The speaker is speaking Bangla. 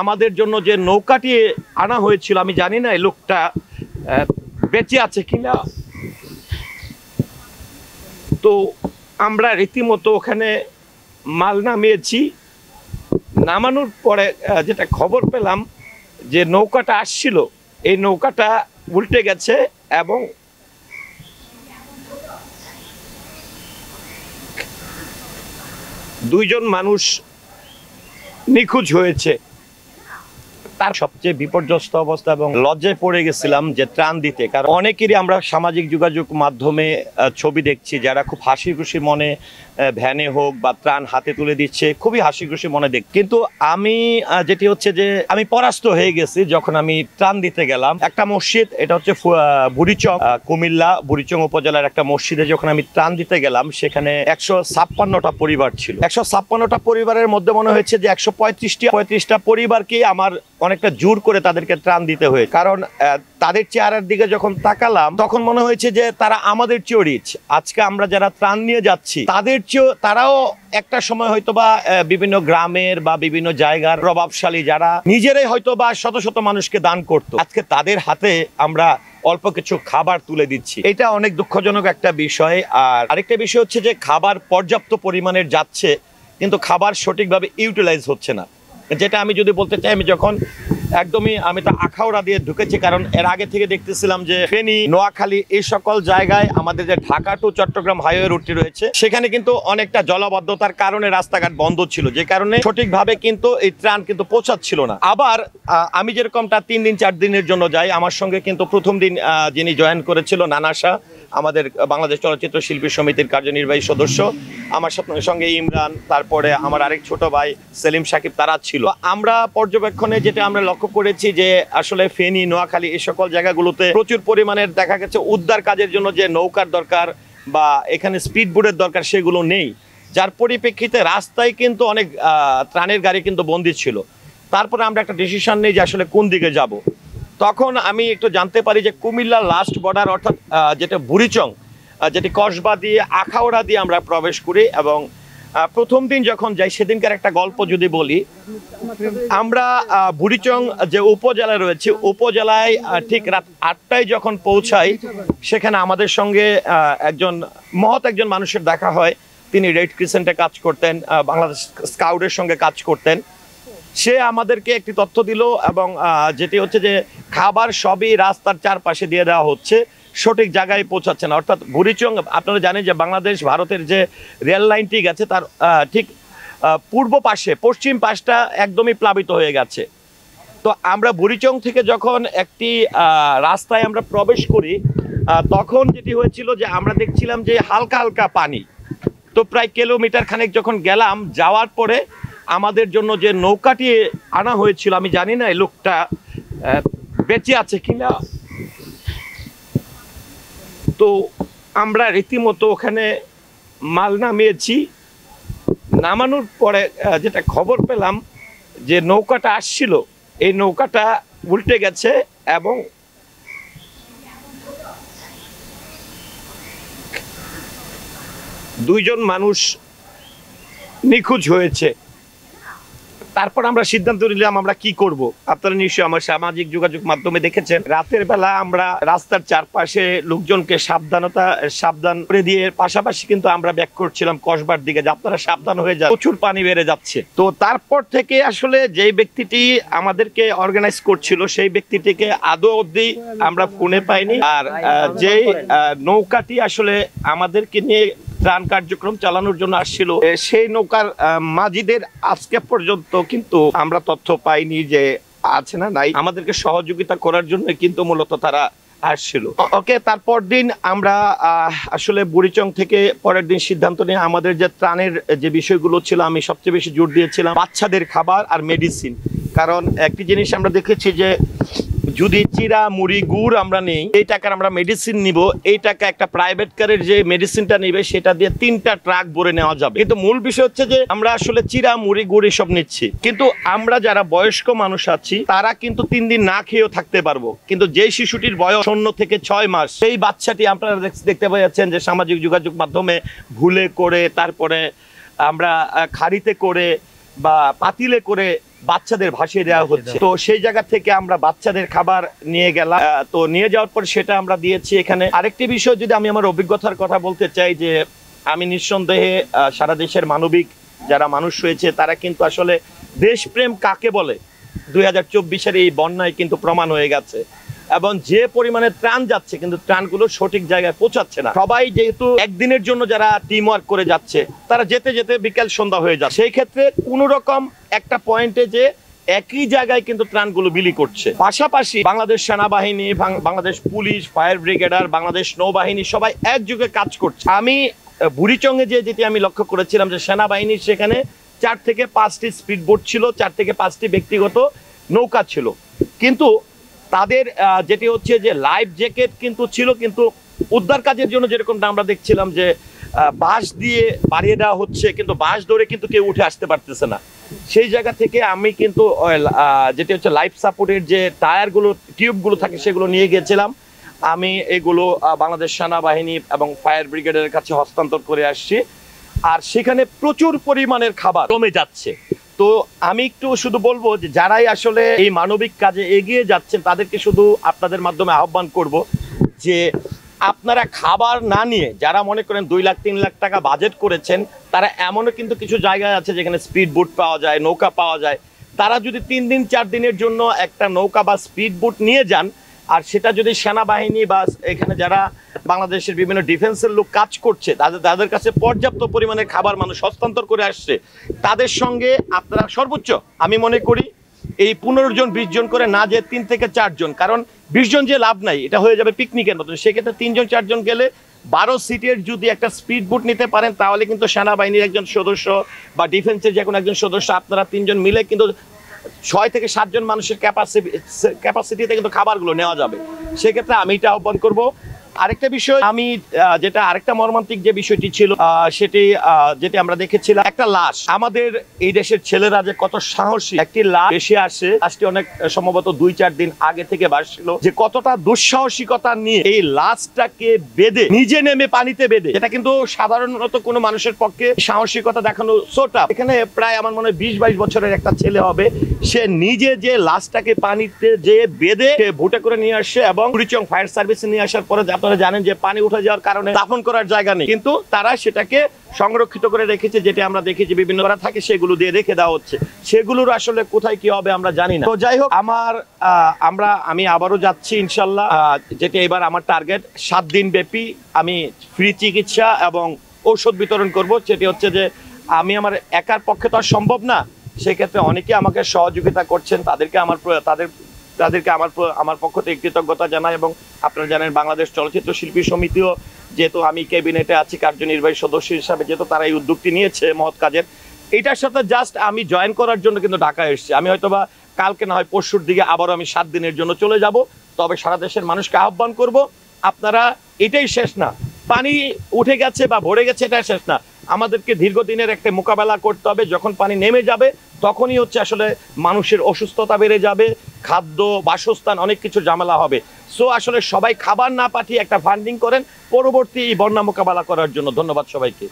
আমাদের জন্য যে নৌকাটি আনা হয়েছিল আমি জানি না এই লোকটা বেঁচে আছে কিনা। তো আমরা রীতিমতো ওখানে মাল নামিয়েছি। নামানোর পরে যেটা খবর পেলাম যে নৌকাটা আসছিল, এই নৌকাটা উল্টে গেছে এবং দুইজন মানুষ নিখোঁজ হয়েছে। তার সবচেয়ে বিপর্যস্ত অবস্থা এবং লজ্জায় পড়ে গেছিলাম যে ত্রাণ দিতে, কারণ অনেকেরই আমরা সামাজিক যোগাযোগ মাধ্যমে ছবি দেখছি যারা খুব হাসি খুশি মনে ভ্যানে হোক বা ত্রাণ হাতে তুলে দিচ্ছে, খুবই হাসি খুশি মনে দেখ। কিন্তু আমি যেটি হচ্ছে যে আমি পরাস্ত হয়ে গেছি যখন আমি ত্রাণ দিতে গেলাম। একটা মসজিদ, এটা হচ্ছে বুড়িচং, কুমিল্লা বুড়িচং উপজেলার একটা মসজিদে যখন আমি ত্রাণ দিতে গেলাম, সেখানে 156টা পরিবার ছিল। 156টা পরিবারের মধ্যে মনে হয়েছে যে 135টা পরিবারকে আমার অনেকটা জোর করে তাদেরকে ত্রাণ দিতে হয়ে, কারণ তাদের চেহারার দিকে যখন তাকালাম তখন মনে হয়েছে যে তারা আমাদের চেয়েও রিচ। আজকে আমরা যারা ত্রাণ নিয়ে যাচ্ছি তাদের চেয়েও তারাও একটা সময় হয়তোবা বিভিন্ন গ্রামের বা বিভিন্ন জায়গার প্রভাবশালী যারা নিজেরাই হয়তোবা শত শত মানুষকে দান করতো, আজকে তাদের হাতে আমরা অল্প কিছু খাবার তুলে দিচ্ছি। এটা অনেক দুঃখজনক একটা বিষয়। আর আরেকটা বিষয় হচ্ছে যে খাবার পর্যাপ্ত পরিমাণের যাচ্ছে কিন্তু খাবার সঠিকভাবে ইউটিলাইজ হচ্ছে না। যেটা আমি যদি বলতে চাই, আমি যখন আমি তো আখাউড়া দিয়ে ঢুকেছি, কারণ এর আগে থেকে দেখতেছিলাম যে ফেনী, নোয়াখালী এই সকল জায়গায় আমাদের যে ঢাকা টু চট্টগ্রাম হাইওয়ে রুটটি রয়েছে সেখানে কিন্তু অনেকটা জলাবদ্ধতার কারণে রাস্তাঘাট বন্ধ ছিল, যে কারণে সঠিকভাবে কিন্তু এই ত্রাণ কিন্তু পৌঁছাচ্ছিল না। আবার আমি যেরকমটা 3 দিন 4 দিনের জন্য যাই, আমার সঙ্গে কিন্তু প্রথম দিন যিনি জয়েন করেছিল নানাশা, আমাদের বাংলাদেশ চলচ্চিত্র শিল্পী সমিতির কার্যনির্বাহী সদস্য, আমার সঙ্গে ইমরান, তারপরে আমার আরেক ছোট ভাই সেলিম সাকিব, তারা ছিল। আমরা পর্যবেক্ষণে যেটা আমরা লক্ষ্য করেছি যে আসলে ফেনী, নোয়াখালী এই সকল জায়গাগুলোতে প্রচুর পরিমাণের দেখা গেছে উদ্ধার কাজের জন্য যে নৌকার দরকার বা এখানে স্পিড বোটের দরকার সেগুলো নেই, যার পরিপ্রেক্ষিতে রাস্তায় কিন্তু অনেক ত্রাণের গাড়ি কিন্তু বন্দী ছিল। তারপরে আমরা একটা ডিসিশন নিই যে আসলে কোন দিকে যাব। তখন আমি একটু জানতে পারি যে কুমিল্লার লাস্ট বর্ডার অর্থাৎ যেটা বুড়িচং, যেটি কসবা দিয়ে আখাউড়া দিয়ে আমরা প্রবেশ করি। এবং প্রথম দিন যখন যাই সেদিনকার একটা গল্প যদি বলি, আমরা বুড়িচং যে উপজেলা রয়েছে, উপজেলায় ঠিক রাত 8টায় যখন পৌঁছাই, সেখানে আমাদের সঙ্গে মহৎ একজন মানুষের দেখা হয়। তিনি রেড ক্রিসেন্টে কাজ করতেন, বাংলাদেশ স্কাউটের সঙ্গে কাজ করতেন। সে আমাদেরকে একটি তথ্য দিল এবং যেটি হচ্ছে যে খাবার সবই রাস্তার চারপাশে দিয়ে দেওয়া হচ্ছে, সঠিক জায়গায় পৌঁছাচ্ছে না। অর্থাৎ বুড়িচং, আপনারা জানেন যে বাংলাদেশ ভারতের যে রেল লাইনটি গেছে তার ঠিক পূর্ব পাশে, পশ্চিম পাশটা একদমই প্লাবিত হয়ে গেছে। তো আমরা বুড়িচং থেকে যখন একটি রাস্তায় আমরা প্রবেশ করি, তখন যেটি হয়েছিল যে আমরা দেখছিলাম যে হালকা হালকা পানি। তো প্রায় কিলোমিটার খানেক যখন গেলাম, যাওয়ার পরে আমাদের জন্য যে নৌকাটি আনা হয়েছিল আমি জানি না এই লোকটা বেঁচে আছে কিনা। তো আমরা রীতিমতো ওখানে মাল নামিয়েছি। নামানোর পরে যেটা খবর পেলাম যে নৌকাটা আসছিল, এই নৌকাটা উল্টে গেছে এবং দুইজন মানুষ নিখোঁজ হয়েছে। তারপর আমরা সিদ্ধান্ত নিলাম আমরা কি করব। আপনারা নিশ্চয়ই আমার সামাজিক যোগাযোগ মাধ্যমে দেখেছেন, রাতের বেলা আমরা রাস্তার চারপাশে লোকজনকে সাবধান করে দিয়ে পাশাপাশি কিন্তু আমরা ব্যাক করছিলাম কসবার দিকে, যে আপনারা সাবধান হয়ে যান, প্রচুর পানি বেড়ে যাচ্ছে। তো তারপর থেকে আসলে যেই ব্যক্তিটি আমাদেরকে অর্গানাইজ করছিল সেই ব্যক্তিটিকে আদৌ অবধি আমরা ফোনে পাইনি। আর যেই নৌকাটি আসলে আমাদেরকে নিয়ে ত্রাণ কার্যক্রম চালানোর জন্য আসছিল, সেই নৌকার মাঝিদের আজকে পর্যন্ত কিন্তু আমরা তথ্য পাইনি যে আছে না নাই। আমাদেরকে সহযোগিতা করার জন্য কিন্তু মূলত তারা আসছিল। ওকে, তারপর দিন আমরা আসলে বুড়িচং থেকে পরের দিন সিদ্ধান্ত নিয়ে আমাদের যে ত্রাণের যে বিষয়গুলো ছিল, আমি সবচেয়ে বেশি জোর দিয়েছিলাম বাচ্চাদের খাবার আর মেডিসিন। কারণ একটি জিনিস আমরা দেখেছি যে যদি চিরা মুড়ি গুড় আমরা নেই, এই টাকার আমরা মেডিসিন নিব, এই টাকা একটা প্রাইভেট কারের যে মেডিসিনটা নিবে সেটা দিয়ে 3টা ট্রাক ভরে নেওয়া যাবে। কিন্তু মূল বিষয় হচ্ছে যে আমরা আসলে চিরা মুড়ি গুড় এসব নিচ্ছি, কিন্তু আমরা যারা বয়স্ক মানুষ আছি তারা কিন্তু 3 দিন না খেয়েও থাকতে পারবো। কিন্তু যে শিশুটির বয়স 0 থেকে 6 মাস, সেই বাচ্চাটি আপনারা দেখতে পাচ্ছেন যে সামাজিক যোগাযোগ মাধ্যমে ভুলে করে, তারপরে আমরা খাড়িতে করে বা পাতিলে করে বাচ্চাদের ভাসিয়ে দেওয়া হচ্ছে। তো সেই জায়গা থেকে আমরা বাচ্চাদের খাবার নিয়ে গেলাম। তো নিয়ে যাওয়ার পর সেটা আমরা দিয়েছি এখানে। আরেকটি বিষয় যদি আমি আমার অভিজ্ঞতার কথা বলতে চাই, যে আমি নিঃসন্দেহে সারা দেশের মানবিক যারা মানুষ রয়েছে তারা কিন্তু আসলে দেশপ্রেম কাকে বলে 2024-এর এই বন্যায় কিন্তু প্রমাণ হয়ে গেছে। এবং যে পরিমাণে ত্রাণ যাচ্ছে কিন্তু ত্রাণগুলো সঠিক জায়গায় পৌঁছাচ্ছে না। সবাই যেহেতু একদিনের জন্য যারা টিম ওয়ার্ক করে যাচ্ছে তারা যেতে যেতে বিকেল সন্ধ্যা হয়ে যাচ্ছে। সেই ক্ষেত্রে কোনো রকম একটা পয়েন্টে যে একই জায়গায় কিন্তু ত্রাণগুলো বিলি করছে। পাশাপাশি বাংলাদেশ সেনাবাহিনী, বাংলাদেশ পুলিশ, ফায়ার ব্রিগেডার, বাংলাদেশ নৌবাহিনী সবাই একযোগে কাজ করছে। আমি বুড়িচংয়ে যেটি আমি লক্ষ্য করেছিলাম যে সেনাবাহিনীর সেখানে 4 থেকে 5টি স্পিড বোট ছিল, 4 থেকে 5টি ব্যক্তিগত নৌকা ছিল, কিন্তু তাদের যেটি হচ্ছে যে লাইফ জ্যাকেট কিন্তু ছিল, কিন্তু উদ্ধার কাজের জন্য যেরকমটা আমরা দেখছিলাম যে বাঁশ দিয়ে বাড়িয়ে দেওয়া হচ্ছে, কিন্তু বাঁশ ধরে কিন্তু কেউ উঠে আসতে পারতেছে না। সেই জায়গা থেকে আমি কিন্তু যেটি হচ্ছে লাইফ সাপোর্টের যে টায়ারগুলো, টিউবগুলো থাকে সেগুলো নিয়ে গিয়েছিলাম। আমি এগুলো বাংলাদেশ সেনাবাহিনী এবং ফায়ার ব্রিগেডের কাছে হস্তান্তর করে আসছি। আর সেখানে প্রচুর পরিমাণের খাবার কমে যাচ্ছে। তো আমি একটু শুধু বলবো যে যারাই আসলে এই মানবিক কাজে এগিয়ে যাচ্ছেন তাদেরকে শুধু আপনাদের মাধ্যমে আহ্বান করব যে আপনারা খাবার না নিয়ে, যারা মনে করেন 2 লাখ 3 লাখ টাকা বাজেট করেছেন, তারা এমনও কিন্তু কিছু জায়গায় আছে যেখানে স্পিড বোট পাওয়া যায়, নৌকা পাওয়া যায়। তারা যদি 3 দিন 4 দিনের জন্য একটা নৌকা বা স্পিড বোট নিয়ে যান, আর সেটা যদি সেনাবাহিনী বা এখানে যারা বাংলাদেশের বিভিন্ন ডিফেন্সের লোক কাজ করছে তাদের কাছে পর্যাপ্ত পরিমাণে খাবার মানুষ হস্তান্তর করে আসছে, তাদের সঙ্গে আপনারা সর্বোচ্চ আমি মনে করি এই 15 জন 20 জন করে না, যে 3 থেকে 4 জন, কারণ 20 জন যে লাভ নাই, এটা হয়ে যাবে পিকনিকের মতো। সেক্ষেত্রে 3 জন 4 জন গেলে 12 সিটের যদি একটা স্পিড বোট নিতে পারেন, তাহলে কিন্তু সেনাবাহিনীর একজন সদস্য বা ডিফেন্সের যে কোনো একজন সদস্য, আপনারা 3 জন মিলে কিন্তু 6 থেকে 7 জন মানুষের ক্যাপাসিটিতে কিন্তু খাবারগুলো নেওয়া যাবে। সেক্ষেত্রে আমি এটা আহ্বান করব। আরেকটা বিষয় আমি যেটা আরেকটা মর্মান্তিক যে বিষয়টি ছিল সেটি যেটি আমরা দেখেছিলাম, একটা লাশ। আমাদের এই দেশের ছেলেরা যে কত সাহসী, একটি লাশ এসে আসে, লাশটি অনেক সম্ভবত 2-4 দিন আগে থেকে ভাসছিল, যে কতটা দুঃসাহসিকতা নিয়ে এই লাশটাকে বেঁধে নিজে নেমে পানিতে বেঁধে, এটা কিন্তু সাধারণত কোনো মানুষের পক্ষে সাহসিকতা দেখানো সোটা। এখানে প্রায় আমার মনে হয় 20-22 বছরের একটা ছেলে হবে, সে নিজে যে লাশটাকে পানিতে যে বেঁধে ভুটে করে নিয়ে আসছে এবং বুড়িচং ফায়ার সার্ভিসে নিয়ে আসার পরে আপনারা জানেন যে পানি উঠে যাওয়ার কারণে দাফন করার জায়গা নেই, কিন্তু তারা সেটাকে সংরক্ষিত করে রেখেছে। যেটা আমরা দেখেছি বিভিন্ন করা থাকে সেগুলো দিয়ে রেখে দেওয়া হচ্ছে, সেগুলোর আসলে কোথায় কি হবে আমরা জানি না। তো যাই হোক, আমি আবারও যাচ্ছি ইনশাল্লাহ। যেটা এবার আমার টার্গেট 7 দিন ব্যাপী আমি ফ্রি চিকিৎসা এবং ঔষধ বিতরণ করব। সেটি হচ্ছে যে আমি আমার একার পক্ষে তো আর সম্ভব না, সেক্ষেত্রে অনেকে আমাকে সহযোগিতা করছেন, তাদেরকে আমার পক্ষ থেকে কৃতজ্ঞতা জানাই। এবং আপনারা জানেন বাংলাদেশ চলচ্চিত্র শিল্পী সমিতিও, যেহেতু আমি ক্যাবিনেটে আছি কার্যনির্বাহী সদস্য হিসাবে, যেহেতু তারা এই উদ্যোগটি নিয়েছে মহৎ কাজের, এটার সাথে জাস্ট আমি জয়েন করার জন্য কিন্তু ঢাকায় এসেছি। আমি হয়তোবা কালকে না হয় পরশুর দিকে আবারও আমি 7 দিনের জন্য চলে যাব। তবে সারা দেশের মানুষকে আহ্বান করব, আপনারা, এটাই শেষ না। পানি উঠে গেছে বা ভরে গেছে এটা শেষ না, আমাদেরকে দীর্ঘদিনের একটা মোকাবেলা করতে হবে। যখন পানি নেমে যাবে তখনই হচ্ছে আসলে মানুষের অসুস্থতা বেড়ে যাবে, খাদ্য, বাসস্থান, অনেক কিছু ঝামেলা হবে। সো আসলে সবাই খাবার না পাঠিয়ে একটা ফান্ডিং করেন পরবর্তী বন্যা মোকাবেলা করার জন্য। ধন্যবাদ সবাইকে।